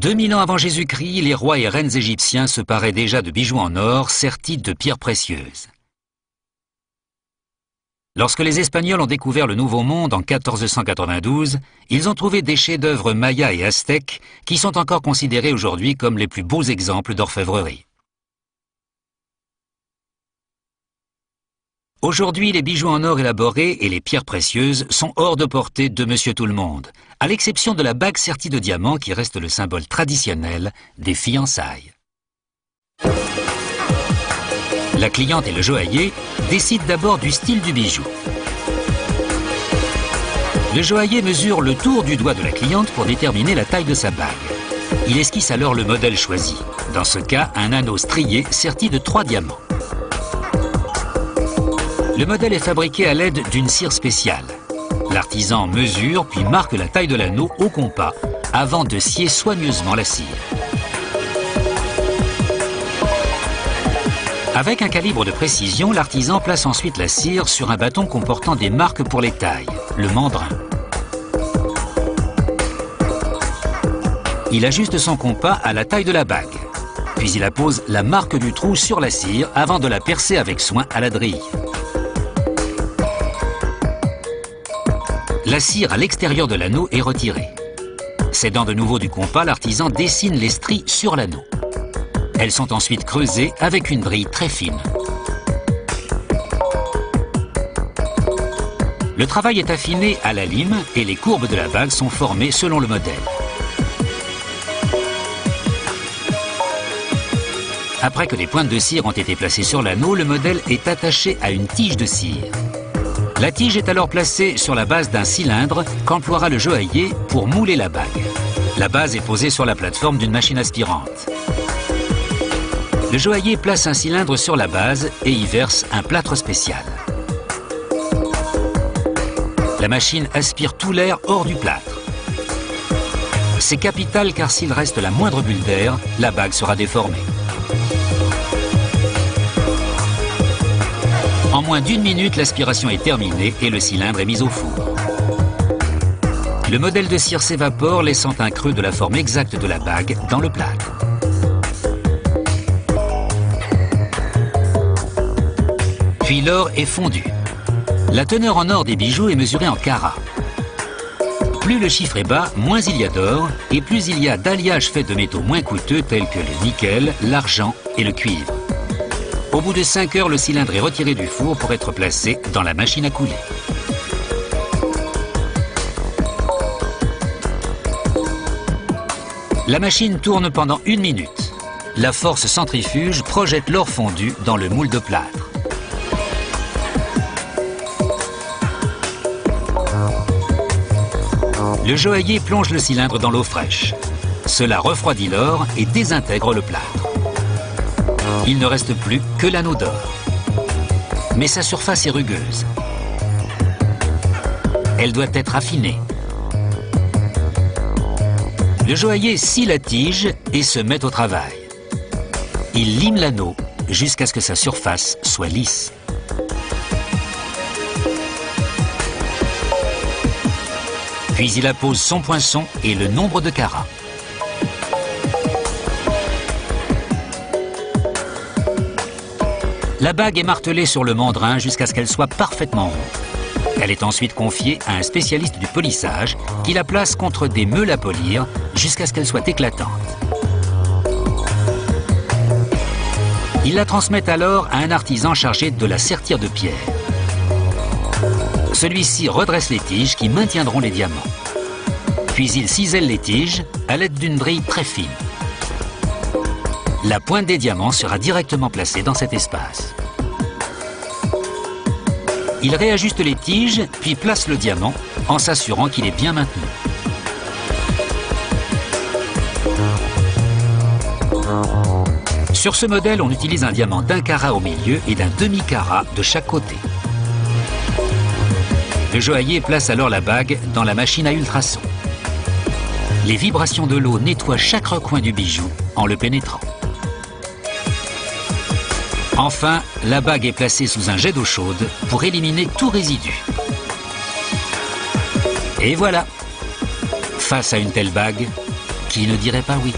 2000 ans avant Jésus-Christ, les rois et reines égyptiens se paraient déjà de bijoux en or sertis de pierres précieuses. Lorsque les Espagnols ont découvert le Nouveau Monde en 1492, ils ont trouvé des chefs-d'œuvre mayas et aztèques qui sont encore considérés aujourd'hui comme les plus beaux exemples d'orfèvrerie. Aujourd'hui, les bijoux en or élaborés et les pierres précieuses sont hors de portée de Monsieur Tout-le-Monde, à l'exception de la bague sertie de diamants qui reste le symbole traditionnel des fiançailles. La cliente et le joaillier décident d'abord du style du bijou. Le joaillier mesure le tour du doigt de la cliente pour déterminer la taille de sa bague. Il esquisse alors le modèle choisi, dans ce cas un anneau strié serti de 3 diamants. Le modèle est fabriqué à l'aide d'une cire spéciale. L'artisan mesure puis marque la taille de l'anneau au compas avant de scier soigneusement la cire. Avec un calibre de précision, l'artisan place ensuite la cire sur un bâton comportant des marques pour les tailles, le mandrin. Il ajuste son compas à la taille de la bague, puis il appose la marque du trou sur la cire avant de la percer avec soin à la drille. La cire à l'extérieur de l'anneau est retirée. S'aidant de nouveau du compas, l'artisan dessine les stries sur l'anneau. Elles sont ensuite creusées avec une drille très fine. Le travail est affiné à la lime et les courbes de la bague sont formées selon le modèle. Après que les pointes de cire ont été placées sur l'anneau, le modèle est attaché à une tige de cire. La tige est alors placée sur la base d'un cylindre qu'emploiera le joaillier pour mouler la bague. La base est posée sur la plateforme d'une machine aspirante. Le joaillier place un cylindre sur la base et y verse un plâtre spécial. La machine aspire tout l'air hors du plâtre. C'est capital car s'il reste la moindre bulle d'air, la bague sera déformée. En moins d'1 minute, l'aspiration est terminée et le cylindre est mis au four. Le modèle de cire s'évapore, laissant un creux de la forme exacte de la bague dans le plâtre. Puis l'or est fondu. La teneur en or des bijoux est mesurée en carats. Plus le chiffre est bas, moins il y a d'or, et plus il y a d'alliages faits de métaux moins coûteux tels que le nickel, l'argent et le cuivre. Au bout de 5 heures, le cylindre est retiré du four pour être placé dans la machine à couler. La machine tourne pendant 1 minute. La force centrifuge projette l'or fondu dans le moule de plâtre. Le joaillier plonge le cylindre dans l'eau fraîche. Cela refroidit l'or et désintègre le plâtre. Il ne reste plus que l'anneau d'or. Mais sa surface est rugueuse. Elle doit être affinée. Le joaillier scie la tige et se met au travail. Il lime l'anneau jusqu'à ce que sa surface soit lisse. Puis il appose son poinçon et le nombre de carats. La bague est martelée sur le mandrin jusqu'à ce qu'elle soit parfaitement ronde. Elle est ensuite confiée à un spécialiste du polissage qui la place contre des meules à polir jusqu'à ce qu'elle soit éclatante. Il la transmet alors à un artisan chargé de la sertir de pierre. Celui-ci redresse les tiges qui maintiendront les diamants. Puis il cisèle les tiges à l'aide d'une drille très fine. La pointe des diamants sera directement placée dans cet espace. Il réajuste les tiges, puis place le diamant en s'assurant qu'il est bien maintenu. Sur ce modèle, on utilise un diamant d'1 carat au milieu et d'un demi-carat de chaque côté. Le joaillier place alors la bague dans la machine à ultrasons. Les vibrations de l'eau nettoient chaque recoin du bijou en le pénétrant. Enfin, la bague est placée sous un jet d'eau chaude pour éliminer tout résidu. Et voilà! Face à une telle bague, Qui ne dirait pas oui?